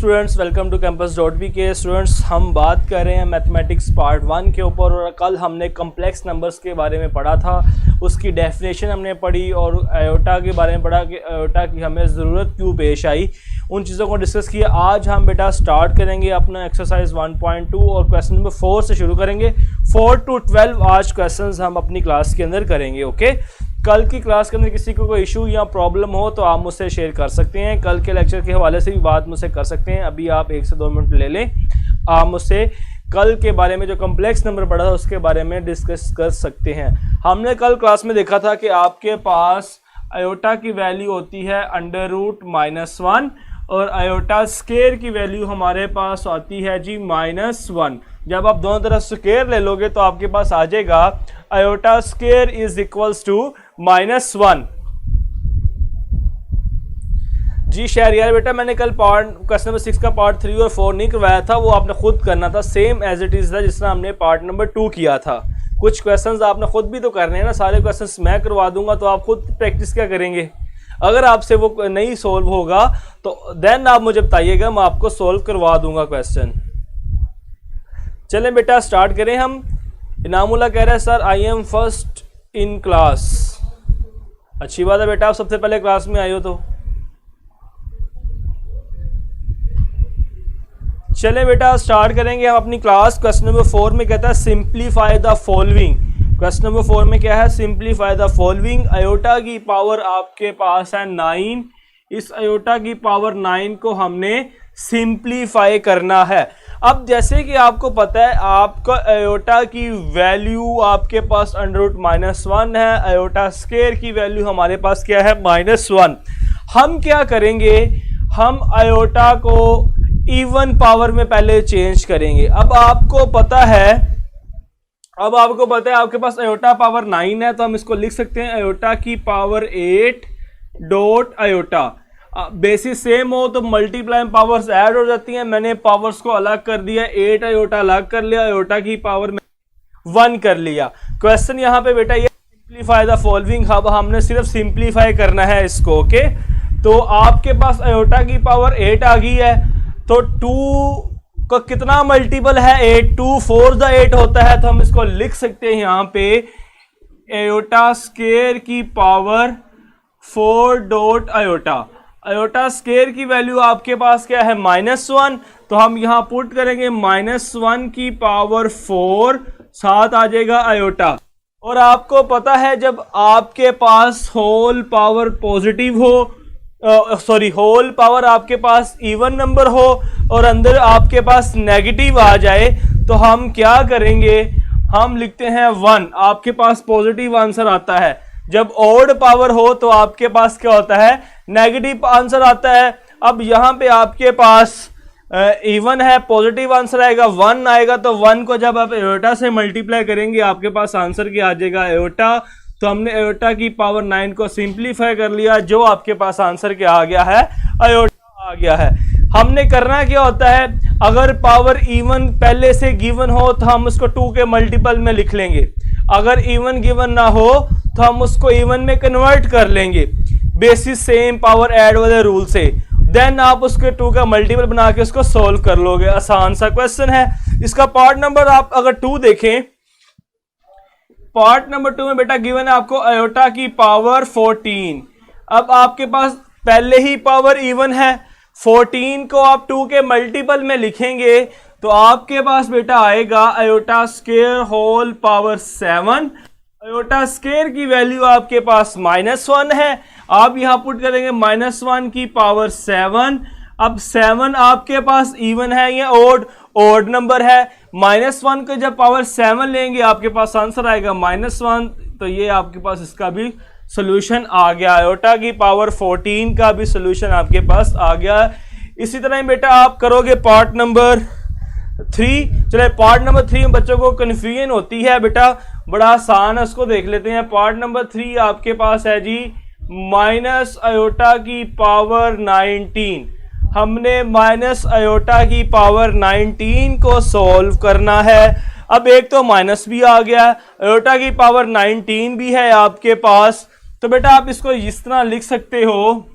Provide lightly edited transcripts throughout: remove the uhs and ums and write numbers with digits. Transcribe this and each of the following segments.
Students, welcome to campus.bk। Students, हम बात कर रहे हैं मैथमेटिक्स पार्ट 1 के ऊपर। और कल हमने कम्प्लेक्स नंबर्स के बारे में पढ़ा था, उसकी डेफिनेशन हमने पढ़ी और आयोटा के बारे में पढ़ा कि आयोटा की हमें ज़रूरत क्यों पेश आई, उन चीज़ों को डिस्कस किया। आज हम बेटा स्टार्ट करेंगे अपना एक्सरसाइज 1.2 और क्वेश्चन नंबर 4 से शुरू करेंगे। 4 to 12 आज क्वेश्चंस हम अपनी क्लास के अंदर करेंगे। ओके, कल की क्लास के अंदर किसी को कोई इशू या प्रॉब्लम हो तो आप मुझसे शेयर कर सकते हैं। कल के लेक्चर के हवाले से भी बात मुझसे कर सकते हैं। अभी आप 1 से 2 मिनट ले लें, आप मुझसे कल के बारे में जो कम्प्लेक्स नंबर पढ़ा था उसके बारे में डिस्कस कर सकते हैं। हमने कल क्लास में देखा था कि आपके पास आयोटा की वैल्यू होती है √-1 और आयोटा स्केयर की वैल्यू हमारे पास आती है जी -1। जब आप दोनों तरफ स्केयर ले लोगे तो आपके पास आ जाएगा iota square is equals to -1। जी शहरियार बेटा, मैंने कल क्वेश्चन नंबर 6 का पार्ट 3 और 4 नहीं करवाया था, वो आपने खुद करना था, सेम एज इट इज़ था जिस तरह हमने पार्ट नंबर 2 किया था। कुछ क्वेश्चंस आपने खुद भी तो करने हैं ना, सारे क्वेश्चंस मैं करवा दूंगा तो आप खुद प्रैक्टिस क्या करेंगे। अगर आपसे वो नहीं सोल्व होगा तो देन आप मुझे बताइएगा, मैं आपको सोल्व करवा दूंगा क्वेश्चन। चलें बेटा स्टार्ट करें हम। इनामुल्लाह कह रहा है sir I am first in class. अच्छी बात है बेटा, आप सबसे पहले क्लास में आए हो तो। चलें बेटा स्टार्ट करेंगे हम अपनी क्लास। क्वेश्चन नंबर 4 में कहता है simplify the following. Question number 4 में क्या है, सिंप्लीफाई द फॉलोइंग। आयोटा की पावर आपके पास है 9। इस आयोटा की पावर 9 को हमने सिंप्लीफाई करना है। अब जैसे कि आपको पता है आपका आयोटा की वैल्यू आपके पास √-1 है, आयोटा स्केयर की वैल्यू हमारे पास क्या है -1। हम क्या करेंगे, हम आयोटा को इवन पावर में पहले चेंज करेंगे। अब आपको पता है आपके पास आयोटा पावर 9 है तो हम इसको लिख सकते हैं आयोटा की power 8 dot iota. Basis same हो तो मल्टीप्लाई पावर्स ऐड हो जाती हैं। मैंने पावर्स को अलग कर दिया, 8 आयोटा अलग कर लिया, आयोटा की पावर 1 कर लिया। क्वेश्चन यहाँ पे बेटा ये सिंप्लीफाई द फॉलोइंग। अब हमने सिर्फ सिंप्लीफाई करना है इसको। ओके, तो आपके पास आयोटा की पावर 8 आ गई है तो 2 का कितना मल्टीपल है 8, 2 4 द 8 होता है, तो हम इसको लिख सकते हैं यहाँ पे आयोटा स्केयर की power 4 dot iota. Iota square की वैल्यू आपके पास क्या है -1, तो हम यहाँ पुट करेंगे -1 की पावर 4, साथ आ जाएगा आयोटा। और आपको पता है जब आपके पास होल पावर पॉजिटिव हो, होल पावर आपके पास इवन नंबर हो और अंदर आपके पास नेगेटिव आ जाए तो हम क्या करेंगे, हम लिखते हैं 1। आपके पास पॉजिटिव आंसर आता है। जब ऑड पावर हो तो आपके पास क्या होता है, नेगेटिव आंसर आता है। अब यहाँ पे आपके पास इवन है, पॉजिटिव आंसर आएगा 1 आएगा, तो 1 को जब आप आयोटा से मल्टीप्लाई करेंगे आपके पास आंसर क्या आ जाएगा आयोटा। तो हमने आयोटा की पावर 9 को सिंप्लीफाई कर लिया, जो आपके पास आंसर क्या आ गया है, आयोटा आ गया है। हमने करना क्या होता है, अगर पावर इवन पहले से गिवन हो तो हम उसको 2 के मल्टीपल में लिख लेंगे। अगर इवन गिवन ना हो तो हम उसको इवन में कन्वर्ट कर लेंगे बेसिस सेम पावर ऐड वाले रूल से। देन आप उसके 2 का मल्टीपल बना के उसको सोल्व कर लोगे। आसान सा क्वेश्चन है। इसका पार्ट नंबर आप अगर 2 देखें, पार्ट नंबर 2 में बेटा गिवन है आपको आयोटा की पावर 14। अब आपके पास पहले ही पावर इवन है, 14 को आप 2 के मल्टीपल में लिखेंगे तो आपके पास बेटा आएगा iota square whole power 7। Iota square की वैल्यू आपके पास -1 है, आप यहां पुट करेंगे -1 की पावर 7। अब 7 आपके पास इवन है या ओड नंबर है, -1 को जब पावर 7 लेंगे आपके पास आंसर आएगा -1। तो ये आपके पास इसका भी सोल्यूशन आ गया, आयोटा की पावर 14 का भी सोल्यूशन आपके पास आ गया। इसी तरह ही बेटा आप करोगे पार्ट नंबर 3। चले पार्ट नंबर 3 में बच्चों को कन्फ्यूजन होती है बेटा, बड़ा आसान है, उसको देख लेते हैं। पार्ट नंबर 3 आपके पास है जी माइनस आयोटा की पावर 19। हमने माइनस आयोटा की पावर 19 को सॉल्व करना है। अब एक तो माइनस भी आ गया, आयोटा की पावर 19 भी है आपके पास, तो बेटा आप इसको इस तरह लिख सकते हो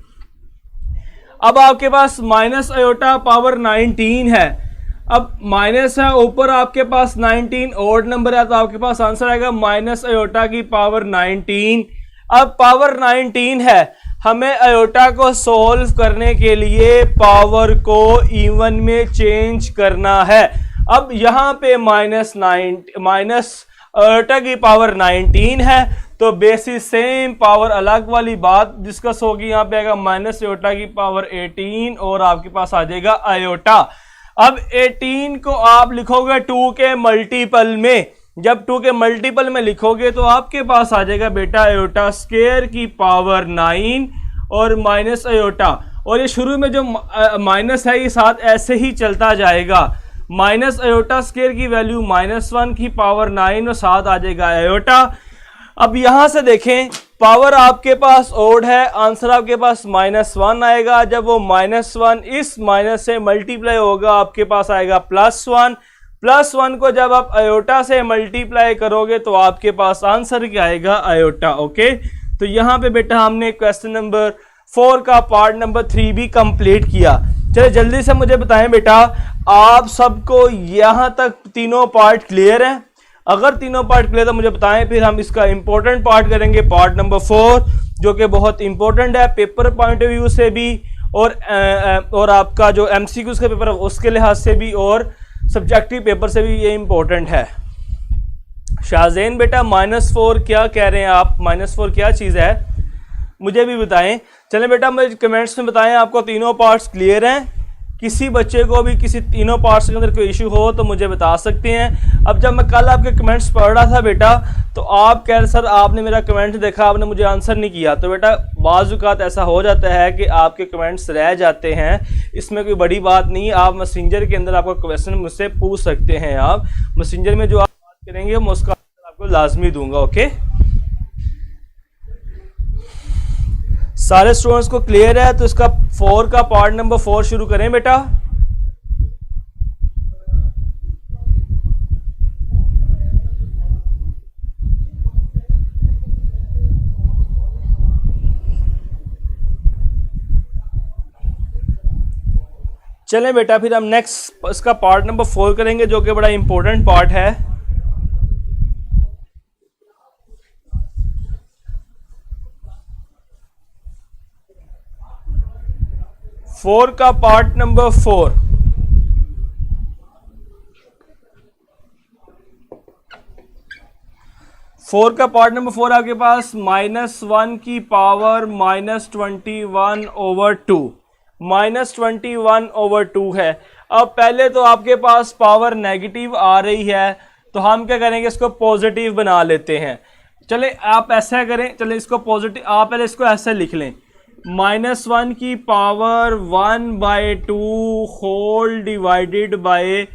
अब आपके पास माइनस अयोटा पावर 19 है। अब माइनस है, ऊपर आपके पास 19 ऑड नंबर है, तो आपके पास आंसर आएगा माइनस अयोटा की पावर 19। अब पावर 19 है, हमें अयोटा को सोल्व करने के लिए पावर को इवन में चेंज करना है। अब यहां पे माइनस अयोटा की पावर 19 है, तो बेसिस सेम पावर अलग वाली बात डिस्कस होगी। यहां पे आएगा माइनस अयोटा की पावर 18 और आपके पास आ जाएगा अयोटा। अब 18 को आप लिखोगे 2 के मल्टीपल में, जब 2 के मल्टीपल में लिखोगे तो आपके पास आ जाएगा बेटा अयोटा स्क्वायर की पावर 9 और माइनस अयोटा, और ये शुरू में जो माइनस है ये साथ ऐसे ही चलता जाएगा। माइनस अयोटा स्क्वायर की वैल्यू -1 की पावर 9 और साथ आ जाएगा अयोटा। अब यहां से देखें, पावर आपके पास ओड है, आंसर आपके पास -1 आएगा। जब वो -1 इस माइनस से मल्टीप्लाई होगा आपके पास आएगा +1। +1 को जब आप अयोटा से मल्टीप्लाई करोगे तो आपके पास आंसर क्या आएगा, अयोटा। ओके, तो यहाँ पे बेटा हमने क्वेश्चन नंबर 4 का पार्ट नंबर 3 भी कंप्लीट किया। चलिए जल्दी से मुझे बताएं बेटा, आप सबको यहाँ तक तीनों पार्ट क्लियर हैं? अगर तीनों पार्ट क्लियर तो मुझे बताएं, फिर हम इसका इंपॉर्टेंट पार्ट करेंगे, पार्ट नंबर 4, जो कि बहुत इंपॉर्टेंट है पेपर पॉइंट ऑफ व्यू से भी, और आपका जो एमसीक्यूज का पेपर है उसके लिहाज से भी, और सब्जेक्टिव पेपर से भी ये इंपॉर्टेंट है। शाहजैन बेटा -4 क्या कह रहे हैं आप? -4 क्या चीज़ है, मुझे भी बताएं। चलें बेटा मुझे कमेंट्स में बताएं आपको तीनों पार्ट्स क्लियर हैं। किसी बच्चे को भी किसी तीनों पार्ट्स के अंदर कोई इशू हो तो मुझे बता सकते हैं। अब जब मैं कल आपके कमेंट्स पढ़ रहा था बेटा, तो आप कह रहे सर आपने मेरा कमेंट देखा, आपने मुझे आंसर नहीं किया। तो बेटा बाज़ औक़ात ऐसा हो जाता है कि आपके कमेंट्स रह जाते हैं, इसमें कोई बड़ी बात नहीं। आप मैसेंजर के अंदर आपका क्वेश्चन मुझसे पूछ सकते हैं। आप मैसेंजर में जो आप बात करेंगे मैं उसका आंसर आपको लाजमी दूंगा। ओके, सारे स्टूडेंट्स को क्लियर है? तो इसका 4 का पार्ट नंबर 4 शुरू करें बेटा। चलें बेटा, फिर हम नेक्स्ट इसका पार्ट नंबर 4 करेंगे, जो कि बड़ा इंपॉर्टेंट पार्ट है। फोर का पार्ट नंबर 4, का पार्ट नंबर 4 आपके पास -1 की पावर -21/2, -21/2 है। अब पहले तो आपके पास पावर नेगेटिव आ रही है, तो हम क्या करेंगे, इसको पॉजिटिव बना लेते हैं। चले आप ऐसा करें, चले इसको पॉजिटिव, आप पहले इसको ऐसे लिख लें, -1 की पावर 1/2 होल डिवाइडेड बाय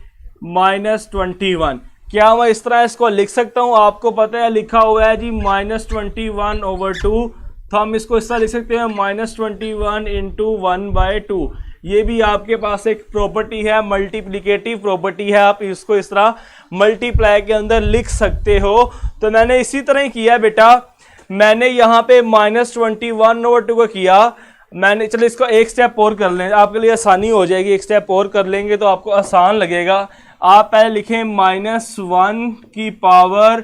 -21। क्या मैं इस तरह इसको लिख सकता हूँ? आपको पता है लिखा हुआ है जी -21/2, तो हम इसको इस तरह लिख सकते हैं -21 × 1/2। ये भी आपके पास एक प्रॉपर्टी है, मल्टीप्लिकेटिव प्रॉपर्टी है, आप इसको इस तरह मल्टीप्लाई के अंदर लिख सकते हो। तो मैंने इसी तरह ही किया बेटा, मैंने यहाँ पे -21/2 को किया मैंने। चलो इसको एक स्टेप और कर लें, आपके लिए आसानी हो जाएगी। एक स्टेप और कर लेंगे तो आपको आसान लगेगा। आप पहले लिखें -1 की पावर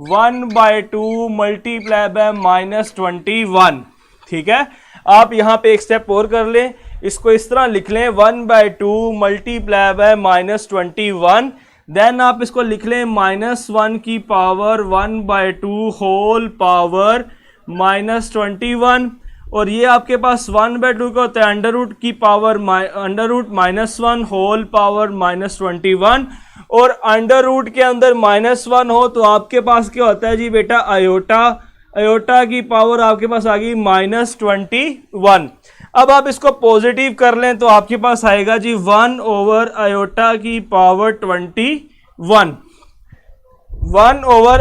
1/2 मल्टीप्लाई बाय -21, ठीक है। आप यहाँ पे एक स्टेप और कर लें, इसको इस तरह लिख लें 1/2 मल्टीप्लाई बाय -21। देन आप इसको लिख लें -1 की पावर 1/2 होल पावर -21, और ये आपके पास 1/2 का होता है अंडर रूट की पावर -1 होल पावर -21, और अंडर रूट के अंदर -1 हो तो आपके पास क्या होता है जी बेटा, अयोटा की पावर आपके पास आ गई -21। अब आप इसको पॉजिटिव कर लें तो आपके पास आएगा जी 1 अयोटा की पावर 21, 1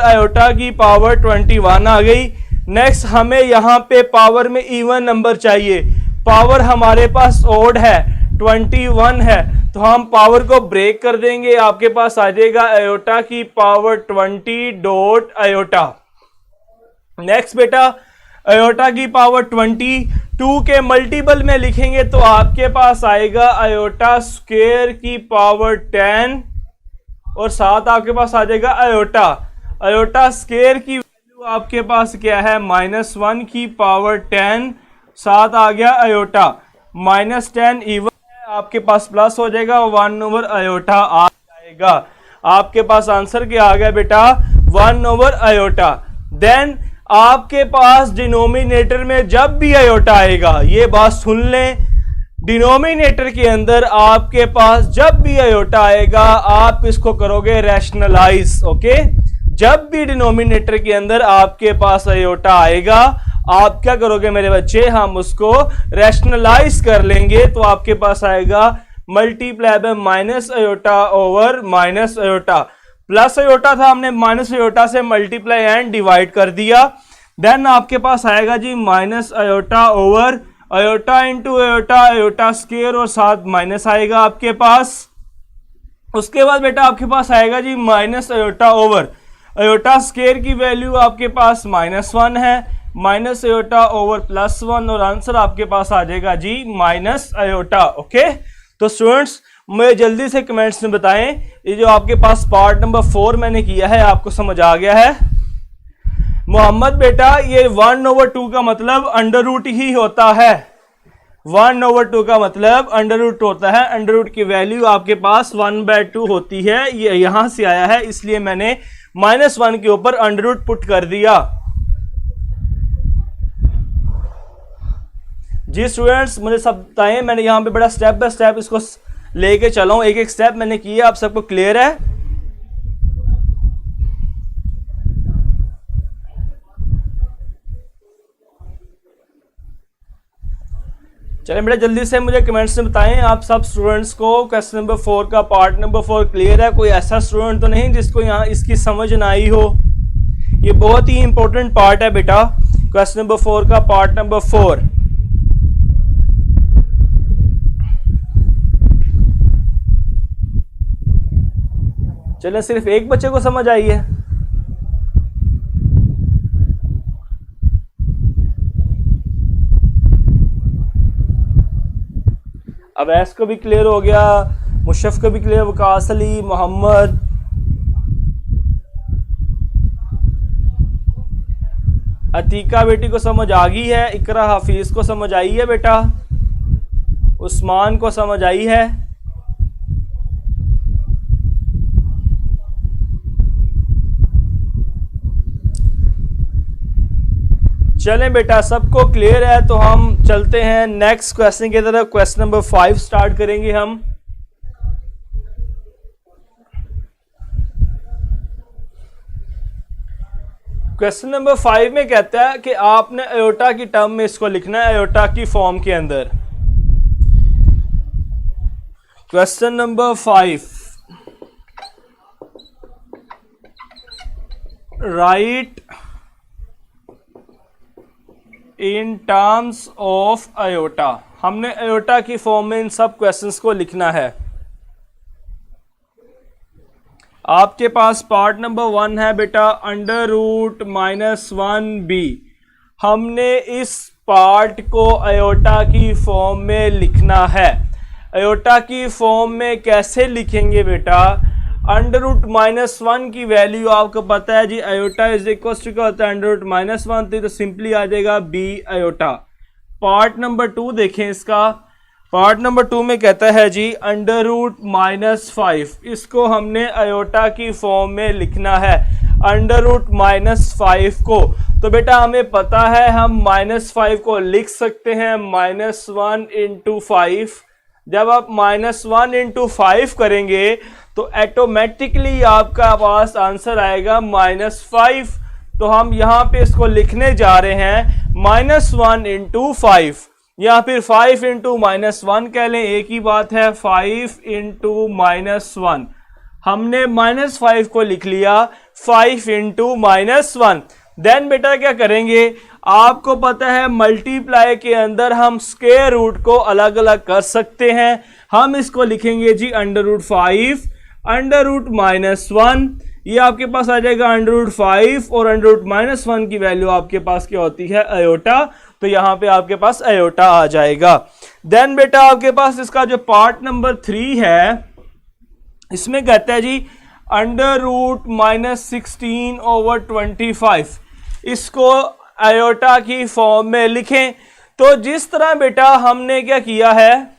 अयोटा की पावर 21 आ गई। नेक्स्ट हमें यहाँ पे पावर में इवन नंबर चाहिए, पावर हमारे पास ओड है 21 है, तो हम पावर को ब्रेक कर देंगे, आपके पास आ जाएगा अयोटा की पावर 20 डॉट अयोटा। नेक्स्ट बेटा अयोटा की पावर 20, 2 के मल्टीपल में लिखेंगे तो आपके पास आएगा आयोटा स्क्वायर की पावर 10 और साथ आपके पास आ जाएगा आयोटा। आयोटा स्क्वायर की वैल्यू आपके पास क्या है, -1 की पावर 10, साथ आ गया आयोटा, -10 इवन है, आपके पास प्लस हो जाएगा 1 आयोटा आ जाएगा। आपके पास आंसर क्या आ गया बेटा, 1 आयोटा। देन आपके पास डिनोमिनेटर में जब भी आयोटा आएगा, ये बात सुन लें, डिनोमिनेटर के अंदर आपके पास जब भी आयोटा आएगा आप इसको करोगे रैशनलाइज। ओके, जब भी डिनोमिनेटर के अंदर आपके पास आयोटा आएगा आप क्या करोगे मेरे बच्चे, हम उसको रैशनलाइज कर लेंगे तो आपके पास आएगा multiply by minus iota over minus iota. Plus iota था, हमने माइनस आयोटा से मल्टीप्लाई एंड डिवाइड कर दिया। देन आपके पास आएगा g minus iota over iota into iota, iota square और साथ माइनस आएगा आपके पास। उसके बाद बेटा आपके पास आएगा g minus iota over iota square की वैल्यू आपके पास -1 है, माइनस आयोटा ओवर +1 और आंसर आपके पास आ जाएगा जी माइनस आयोटा। ओके, तो स्टूडेंट्स मुझे जल्दी से कमेंट्स में बताएं ये जो आपके पास पार्ट नंबर 4 मैंने किया है आपको समझ आ गया है। मोहम्मद बेटा ये 1/2 का मतलब अंडर रूट ही होता है, 1/2 का मतलब अंडर रूट होता है। अंडर रूट की वैल्यू आपके पास 1/2 होती है, ये यहां से आया है इसलिए मैंने -1 के ऊपर अंडर रूट पुट कर दिया। जी स्टूडेंट्स मुझे सब बताएं, मैंने यहां पे बड़ा स्टेप बाय स्टेप इसको लेके चला हूं, एक एक स्टेप मैंने किया, आप सबको क्लियर है? चलिए बेटा जल्दी से मुझे कमेंट्स में बताएं आप सब स्टूडेंट्स को क्वेश्चन नंबर 4 का पार्ट नंबर 4 क्लियर है? कोई ऐसा स्टूडेंट तो नहीं जिसको यहाँ इसकी समझ ना आई हो? ये बहुत ही इंपॉर्टेंट पार्ट है बेटा, क्वेश्चन नंबर 4 का पार्ट नंबर 4। चलिए सिर्फ एक बच्चे को समझ आई है। अवैस को भी क्लियर हो गया, मुशफ़ को भी क्लियर, वकास अली, मोहम्मद, अतीका बेटी को समझ आ गई है, इकरा हाफिज को समझ आई है बेटा, उस्मान को समझ आई है। चलें बेटा सबको क्लियर है तो हम चलते हैं नेक्स्ट क्वेश्चन की तरफ। क्वेश्चन नंबर 5 स्टार्ट करेंगे हम। क्वेश्चन नंबर 5 में कहता है कि आपने आयोटा की टर्म में इसको लिखना है, आयोटा की फॉर्म के अंदर। Question number 5, right in terms of iota. हमने आयोटा की फॉर्म में इन सब क्वेश्चंस को लिखना है। आपके पास पार्ट नंबर 1 है बेटा √-1b। हमने इस पार्ट को आयोटा की फॉर्म में लिखना है। आयोटा की फॉर्म में कैसे लिखेंगे बेटा? √-1 की वैल्यू आपको पता है जी, आयोटा इज इक्वल टू क्या होता है √-1, तो सिंपली आ जाएगा b आयोटा। पार्ट नंबर 2 देखें इसका, पार्ट नंबर 2 में कहता है जी √-5, इसको हमने आयोटा की फॉर्म में लिखना है √-5 को। तो बेटा हमें पता है हम -5 को लिख सकते हैं -1 × 5। जब आप -1 × 5 करेंगे तो ऑटोमेटिकली आपका पास आंसर आएगा -5। तो हम यहाँ पे इसको लिखने जा रहे हैं -1 × 5 या फिर 5 × -1 कह लें, एक ही बात है। 5 × -1 हमने -5 को लिख लिया 5 × -1। देन बेटा क्या करेंगे, आपको पता है मल्टीप्लाई के अंदर हम स्क्वायर रूट को अलग अलग कर सकते हैं। हम इसको लिखेंगे जी √5 √-1 ये आपके पास आ जाएगा √5 और √-1 की वैल्यू आपके पास क्या होती है, आयोटा। तो यहां पे आपके पास आयोटा आ जाएगा। देन बेटा आपके पास इसका जो पार्ट नंबर 3 है, इसमें कहता है जी √-16/25, इसको आयोटा की फॉर्म में लिखें। तो जिस तरह बेटा हमने क्या किया है,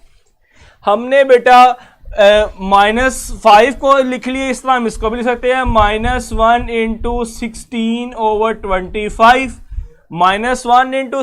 हमने बेटा -5 को लिख लिए, इस तरह हम इसको भी लिख सकते हैं -1 × 16/25, -1 ×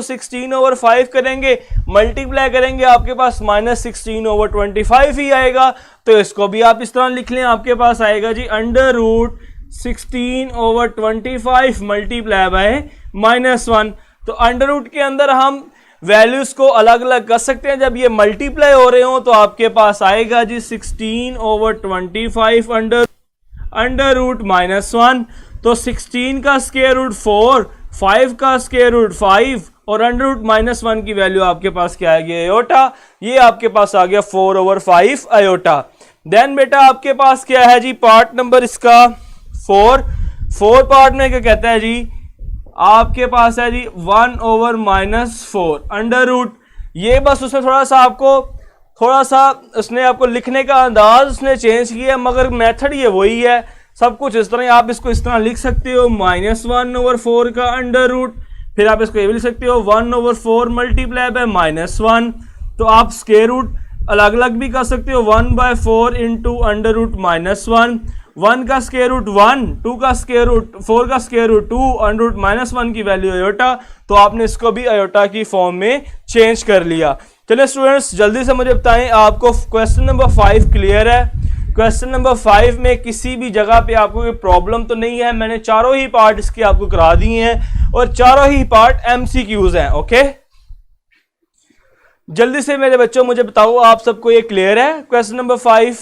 16/5 करेंगे, मल्टीप्लाई करेंगे, आपके पास -16/25 ही आएगा। तो इसको भी आप इस तरह लिख लें, आपके पास आएगा जी √16/25 मल्टीप्लाई बाय -1। तो अंडर के अंदर हम वैल्यूज को अलग अलग कर सकते हैं, जब ये मल्टीप्लाई हो रहे हो तो आपके पास आएगा जी 16/25 अंडर रूट -1। तो 16 का स्क्वायर रूट 4, 5 का स्क्वायर रूट 5 और अंडर रूट -1 की वैल्यू आपके पास क्या आएगी, आयोटा। ये आपके पास आ गया 4/5 आयोटा। देन बेटा आपके पास क्या है जी, पार्ट नंबर इसका 4 पार्ट में क्या कहता है जी, आपके पास है जी 1/-4 अंडर रूट। ये बस उसने थोड़ा सा उसने आपको लिखने का अंदाज उसने चेंज किया, मगर मेथड ये वही है, सब कुछ इस तरह। आप इसको इस तरह लिख सकते हो -1/4 का अंडर रूट, फिर आप इसको ये भी लिख सकते हो 1/4 मल्टीप्लाई बाय -1। तो आप स्क्वायर रूट अलग अलग भी कर सकते हो, 1/4 इंटू अंडर रूट -1, 1 का स्क्वायर रूट 1, 2 का स्क्वायर रूट 4 का स्क्वायर रूट 2, अंडर रूट -1 की वैल्यू आयोटा। तो आपने इसको भी आयोटा की फॉर्म में चेंज कर लिया। चलिए स्टूडेंट्स जल्दी से मुझे बताएं, आपको क्वेश्चन नंबर 5 क्लियर है? क्वेश्चन नंबर 5 में किसी भी जगह पे आपको कोई प्रॉब्लम तो नहीं है? मैंने चारों ही पार्ट इसके आपको करा दिए हैं और चारों ही पार्ट MCQs हैं। ओके, जल्दी से मेरे बच्चों मुझे बताओ, आप सबको ये क्लियर है क्वेश्चन नंबर 5?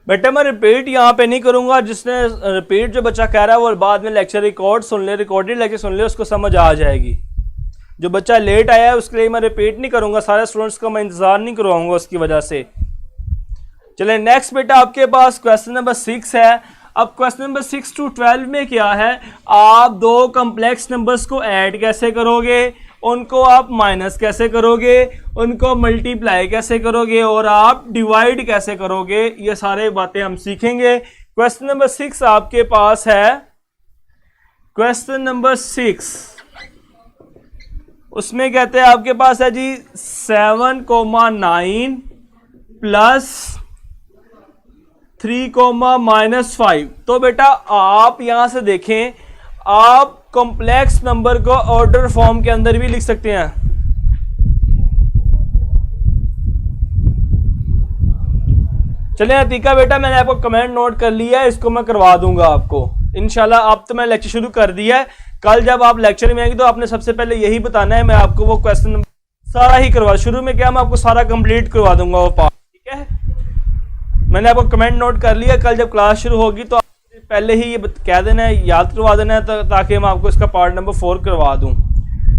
बेटा मैं रिपीट यहाँ पे नहीं करूंगा, जिसने रिपीट जो बच्चा कह रहा है वो बाद में लेक्चर रिकॉर्ड सुन ले, रिकॉर्डेड लेक्चर सुन ले, उसको समझ आ जाएगी। जो बच्चा लेट आया है उसके लिए मैं रिपीट नहीं करूंगा, सारे स्टूडेंट्स का मैं इंतजार नहीं करवाऊंगा उसकी वजह से। चले नेक्स्ट बेटा आपके पास क्वेश्चन नंबर 6 है। अब क्वेश्चन नंबर 6 to 12 में क्या है, आप दो कम्प्लेक्स नंबर्स को ऐड कैसे करोगे, उनको आप माइनस कैसे करोगे, उनको मल्टीप्लाई कैसे करोगे और आप डिवाइड कैसे करोगे, ये सारे बातें हम सीखेंगे। क्वेश्चन नंबर 6 आपके पास है, क्वेश्चन नंबर 6 उसमें कहते हैं आपके पास है जी 7,9 प्लस 3,-5। तो बेटा आप यहां से देखें, आप कॉम्प्लेक्स नंबर को ऑर्डर फॉर्म के अंदर भी लिख सकते हैं। चलिए अतीका बेटा मैंने आपको कमेंट नोट कर लिया है, इसको मैं करवा दूंगा आपको इंशाल्लाह। अब तो मैं लेक्चर शुरू कर दिया है, कल जब आप लेक्चर में आएंगे तो आपने सबसे पहले यही बताना है, मैं आपको वो क्वेश्चन सारा ही करवा, शुरू में क्या मैं आपको सारा कंप्लीट करवा दूंगा वो पार्ट, ठीक है। मैंने आपको कमेंट नोट कर लिया, कल जब क्लास शुरू होगी तो पहले ही ये कह देना है, याद करवा देना है ताकि मैं आपको इसका पार्ट नंबर 4 करवा दूं।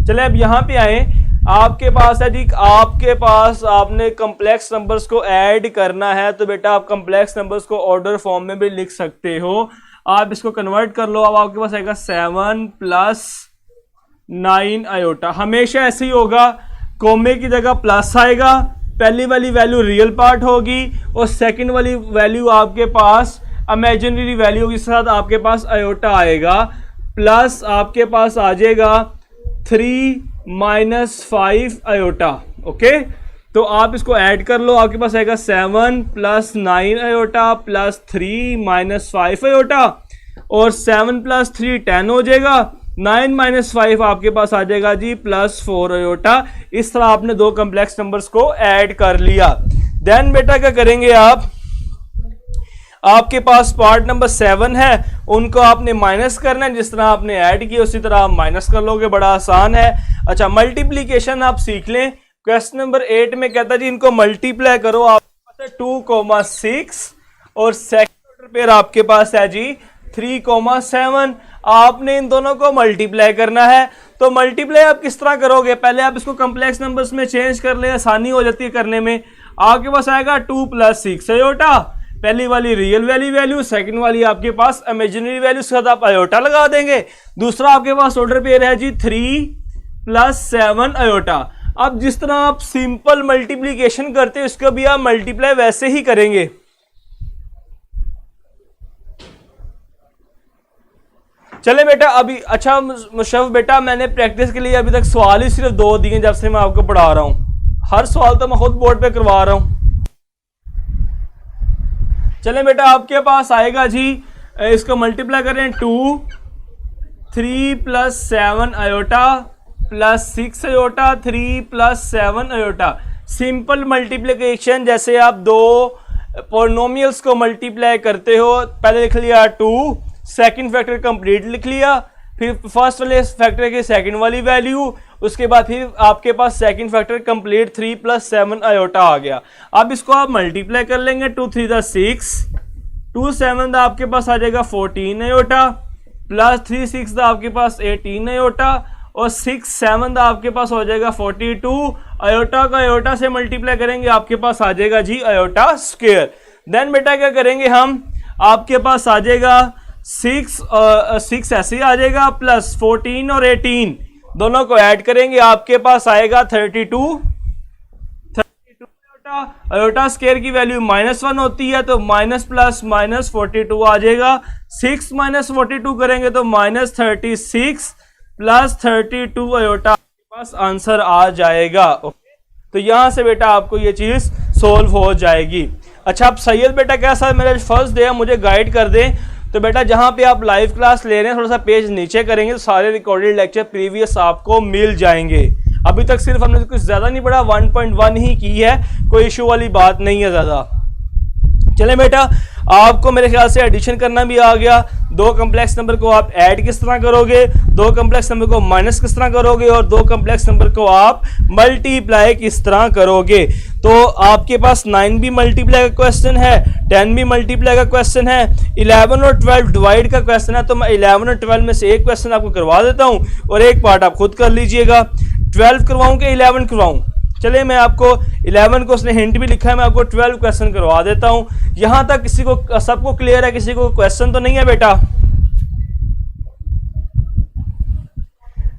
चले अब यहाँ पे आए, आपके पास है जी, आपके पास आपने कम्प्लेक्स नंबर्स को ऐड करना है, तो बेटा आप कम्प्लेक्स नंबर्स को ऑर्डर फॉर्म में भी लिख सकते हो। आप इसको कन्वर्ट कर लो, अब आपके पास आएगा 7 + 9 आयोटा। हमेशा ऐसे ही होगा, कोमे की जगह प्लस आएगा, पहली वाली वैल्यू रियल पार्ट होगी और सेकंड वाली वैल्यू आपके पास इमेजिनरी वैल्यू के साथ आपके पास आयोटा आएगा, प्लस आपके पास आ जाएगा 3 - 5 आयोटा। ओके, तो आप इसको ऐड कर लो, आपके पास आएगा 7 + 9 आयोटा प्लस 3 - 5 आयोटा, और 7 + 3 10 हो जाएगा, 9 - 5 आपके पास आ जाएगा जी +4 आयोटा। इस तरह आपने दो कम्प्लेक्स नंबर्स को ऐड कर लिया। देन बेटा क्या करेंगे आप, आपके पास पार्ट नंबर 7 है, उनको आपने माइनस करना है, जिस तरह आपने ऐड किया उसी तरह आप माइनस कर लोगे, बड़ा आसान है। अच्छा, मल्टीप्लीकेशन आप सीख लें। क्वेश्चन नंबर 8 में कहता है जी इनको मल्टीप्लाई करो, आपके पास है 2,6 और सेकंड पेयर आपके पास है जी 3,7। आपने इन दोनों को मल्टीप्लाई करना है। तो मल्टीप्लाई आप किस तरह करोगे, पहले आप इसको कॉम्प्लेक्स नंबर्स में चेंज कर ले, आसानी हो जाती है करने में। आपके पास आएगा 2 + 6 अयोटा, पहली वाली रियल वैल्यू, सेकंड वाली आपके पास इमेजिनरी वैल्यू, उसके साथ आप अयोटा लगा देंगे। दूसरा आपके पास ऑर्डर पेयर है जी 3 + 7 अयोटा। अब जिस तरह आप सिंपल मल्टीप्लीकेशन करते हैं इसको भी आप मल्टीप्लाई वैसे ही करेंगे। चले बेटा अभी, अच्छा मुशर्रफ बेटा, मैंने प्रैक्टिस के लिए अभी तक सवाल ही सिर्फ 2 दिए जब से मैं आपको पढ़ा रहा हूं। हर सवाल तो मैं खुद बोर्ड पे करवा रहा हूं। चले बेटा आपके पास आएगा जी, इसको मल्टीप्लाई करें 2 3 + 7 iota + 6 iota 3 + 7 iota. Simple multiplication, जैसे आप 2 पॉलिनोमियल्स को मल्टीप्लाई करते हो, पहले लिख लिया 2, सेकंड फैक्टर कंप्लीट लिख लिया, फिर फर्स्ट वाले फैक्टर की सेकंड वाली वैल्यू, उसके बाद फिर आपके पास सेकंड फैक्टर कंप्लीट 3 + 7 अयोटा आ गया। अब इसको आप मल्टीप्लाई कर लेंगे, 2 3 = 6, 2 7 आपके पास आ जाएगा 14 अयोटा, प्लस 3 6 आपके पास 18 अयोटा, और 6 7 आपके पास हो जाएगा 42 अयोटा का अयोटा से मल्टीप्लाई करेंगे आपके पास आ जाएगा जी अयोटा स्क्वायर। देन बेटा क्या करेंगे हम, आपके पास आ जाएगा 6 ऐसे ही आ जाएगा, प्लस 14 और 18 दोनों को ऐड करेंगे, आपके पास आएगा 32 अयोटा स्क्वायर की वैल्यू -1 होती है, तो माइनस प्लस माइनस 42 आ जाएगा। 6 - 42 करेंगे तो -36 + 32 अयोटा आपके पास आंसर आ जाएगा। तो यहां से बेटा आपको ये चीज सोल्व हो जाएगी। अच्छा, अब सैयद बेटा कैसा मेरा फर्स्ट डे है, मुझे गाइड कर दें। तो बेटा जहां पे आप लाइव क्लास ले रहे हैं थोड़ा सा पेज नीचे करेंगे तो सारे रिकॉर्डेड लेक्चर प्रीवियस आपको मिल जाएंगे। अभी तक सिर्फ हमने कुछ ज्यादा नहीं पढ़ा, 1.1 ही की है, कोई इशू वाली बात नहीं है ज्यादा। चले बेटा, आपको मेरे ख्याल से एडिशन करना भी आ गया। 2 कम्प्लेक्स नंबर को आप ऐड किस तरह करोगे, 2 कम्प्लेक्स नंबर को माइनस किस तरह करोगे, और 2 कम्प्लेक्स नंबर को आप मल्टीप्लाई किस तरह करोगे। तो आपके पास 9 भी मल्टीप्लाई का क्वेश्चन है, 10 भी मल्टीप्लाई का क्वेश्चन है, 11 और 12 डिवाइड का क्वेश्चन है। तो मैं 11 और 12 में से एक क्वेश्चन आपको करवा देता हूं और एक पार्ट आप खुद कर लीजिएगा। 12 करवाऊं कि 11 करवाऊं? चलिए मैं आपको 11 को उसने हिंट भी लिखा है, मैं आपको 12 क्वेश्चन करवा देता हूं। यहां तक किसी को सबको क्लियर है, किसी को क्वेश्चन तो नहीं है बेटा?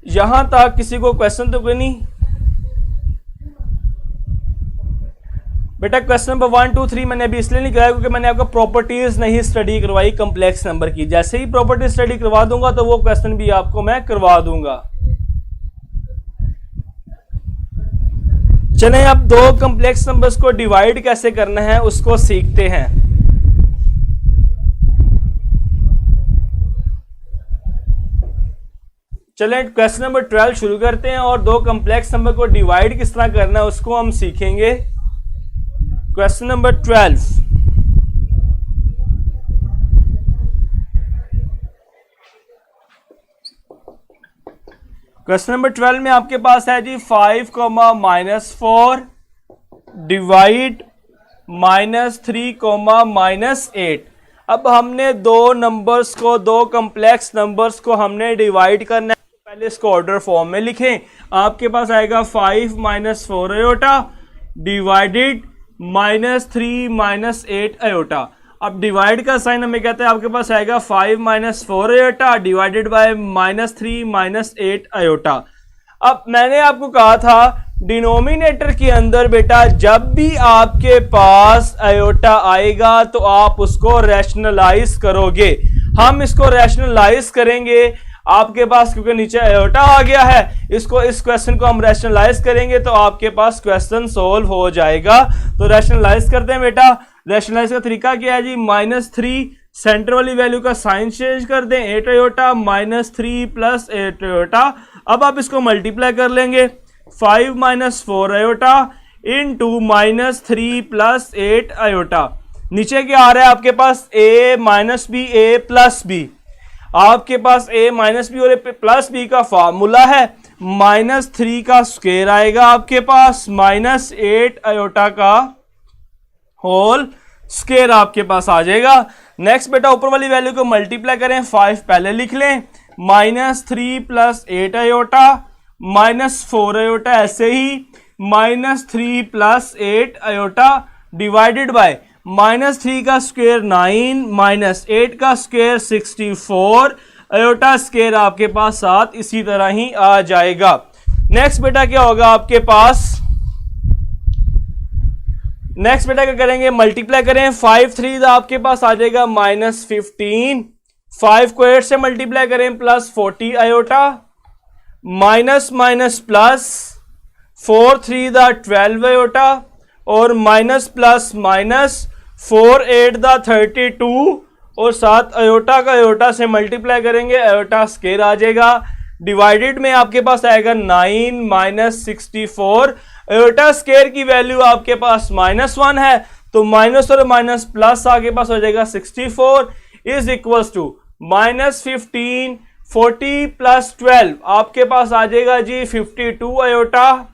यहां तक किसी को क्वेश्चन तो कोई नहीं बेटा? क्वेश्चन नंबर 1 2 3 मैंने अभी इसलिए नहीं कराया क्योंकि मैंने आपको प्रॉपर्टीज नहीं स्टडी करवाई कम्प्लेक्स नंबर की। जैसे ही प्रॉपर्टी स्टडी करवा दूंगा तो वो क्वेश्चन भी आपको मैं करवा दूंगा। चलें अब 2 कम्प्लेक्स नंबर्स को डिवाइड कैसे करना है उसको सीखते हैं। चलें क्वेश्चन नंबर 12 शुरू करते हैं और 2 कम्प्लेक्स नंबर को डिवाइड किस तरह करना है उसको हम सीखेंगे। क्वेश्चन नंबर 12, क्वेश्चन नंबर 12 में आपके पास है जी 5, -4 डिवाइड -3, -8। अब हमने 2 नंबर्स को, 2 कम्प्लेक्स नंबर्स को हमने डिवाइड करना है। पहले इसको ऑर्डर फॉर्म में लिखें। आपके पास आएगा 5 - 4 अयोटा डिवाइडेड -3 - 8 अयोटा। अब डिवाइड का साइन हमें कहते हैं, आपके पास आएगा 5 - 4 अयोटा डिवाइडेड बाय -3 - 8 अयोटा। अब मैंने आपको कहा था डिनोमिनेटर के अंदर बेटा जब भी आपके पास अयोटा आएगा तो आप उसको रैशनलाइज करोगे। हम इसको रैशनलाइज करेंगे आपके पास, क्योंकि नीचे अयोटा आ गया है, इसको, इस क्वेश्चन को हम रैशनलाइज करेंगे तो आपके पास क्वेश्चन सोल्व हो जाएगा। तो रैशनलाइज करते हैं बेटा। रैशनलाइज का तरीका क्या है जी? -3 सेंटर वाली वैल्यू का साइन चेंज कर दें, 8 अयोटा -3 + 8 अयोटा। अब आप इसको मल्टीप्लाई कर लेंगे, 5 - 4 अयोटा इंटू -3 + 8 अयोटा। नीचे क्या आ रहा है आपके पास? a - b a + b। आपके पास a - b और a + b का फार्मूला है, -3 का स्क्वायर आएगा आपके पास -8 अयोटा का होल स्क्वायर आपके पास आ जाएगा। नेक्स्ट बेटा ऊपर वाली वैल्यू को मल्टीप्लाई करें, 5 पहले लिख लें, -3 + 8 आयोटा -4 आयोटा, ऐसे ही -3 + 8 आयोटा डिवाइडेड बाय -3 का स्क्वायर 9 -8 का स्क्वायर 64 आयोटा स्क्वायर आपके पास 7 इसी तरह ही आ जाएगा। नेक्स्ट बेटा क्या होगा आपके पास, नेक्स्ट बेटा क्या करेंगे, मल्टीप्लाई करें, 5 3 आपके पास आ जाएगा -15, 5 को 8 से मल्टीप्लाई करें +40 आयोटा माइनस प्लस 4 3 12 आयोटा और माइनस प्लस माइनस 4 8 32 और 7 आयोटा का आयोटा से मल्टीप्लाई करेंगे, आयोटा स्क्वायर आ जाएगा। डिवाइडेड में आपके पास आएगा 9 -64, आयोटा स्क्वायर की वैल्यू आपके पास -1 है तो माइनस और माइनस प्लस आपके पास हो जाएगा 64 इज इक्वल्स टू -15 40 + 12 आपके पास आ जाएगा जी 52 आयोटा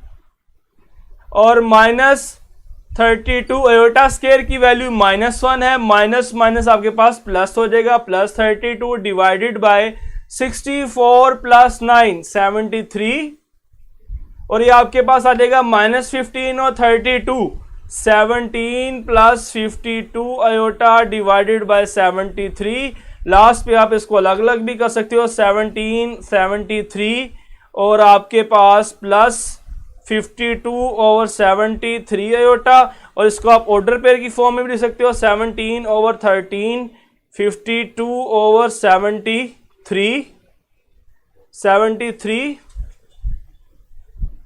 और -32 आयोटा स्क्वायर की वैल्यू -1 है, माइनस आपके पास प्लस हो जाएगा +32 डिवाइडेड बाय 64 + 9 73 और ये आपके पास आ जाएगा -15 और 32 17 + 52 आयोटा डिवाइडेड बाय 73। लास्ट पे आप इसको अलग अलग भी कर सकते हो, 17 73 और आपके पास +52 ओवर 73 आयोटा और इसको आप ऑर्डर पेयर की फॉर्म में भी लिख सकते हो, 17 ओवर 13 52 ओवर 73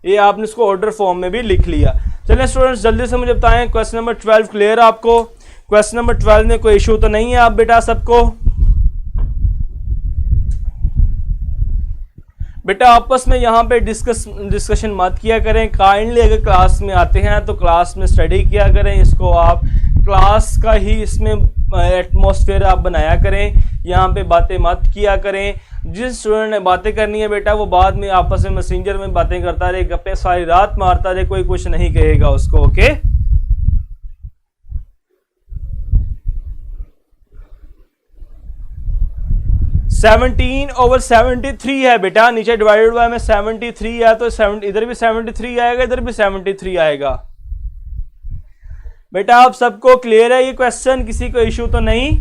ये आपने इसको ऑर्डर फॉर्म में भी लिख लिया। चलिए स्टूडेंट्स जल्दी से मुझे बताएं क्वेश्चन नंबर 12 क्लियर आपको, क्वेश्चन नंबर 12 में कोई इशू तो नहीं है आप बेटा सबको? बेटा आपस में यहाँ पे डिस्कशन मत किया करें, काइंडली अगर क्लास में आते हैं तो क्लास में स्टडी किया करें, इसको आप क्लास का ही इसमें एटमॉस्फेयर आप बनाया करें, यहाँ पे बातें मत किया करें। जिस स्टूडेंट ने बातें करनी है बेटा वो बाद में आपस में मैसेंजर में बातें करता रहे, गप्पे सारी रात मारता रहे, कोई कुछ नहीं कहेगा उसको, ओके? (17 ओवर 73 है बेटा, नीचे डिवाइडेड बाय में 73 है तो 7 इधर भी 73 आएगा, इधर भी 73 आएगा। बेटा आप सबको क्लियर है ये क्वेश्चन, किसी को इशू तो नहीं?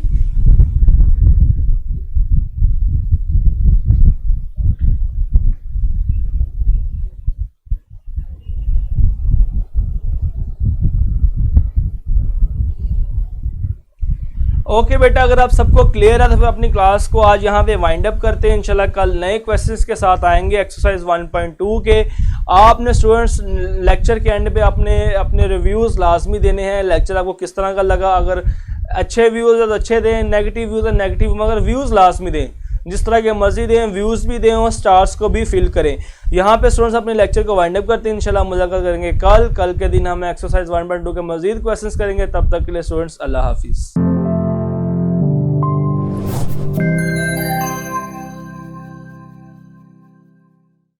ओके बेटा अगर आप सबको क्लियर है तो फिर अपनी क्लास को आज यहाँ पे वाइंड अप करते हैं। इंशाल्लाह कल नए क्वेश्चंस के साथ आएंगे एक्सरसाइज 1.2 के। आपने स्टूडेंट्स लेक्चर के एंड पे अपने रिव्यूज़ लाजमी देने हैं, लेक्चर आपको किस तरह का लगा, अगर अच्छे व्यूज़ है तो अच्छे दें, नेगेटिव व्यूज़ है नेगेटिव, मगर व्यूज़ लाजमी दें, जिस तरह के मर्जी दें, व्यूज़ भी दें और स्टार्स को भी फिल करें। यहाँ पे स्टूडेंट्स अपने लेक्चर को वाइंड अप करते हैं, इंशाल्लाह मुज़ाकरा करेंगे कल के दिन हम एक्सरसाइज 1.2 के मजीद क्वेश्चंस करेंगे। तब तक के लिए स्टूडेंट्स अल्लाह हाफिज़।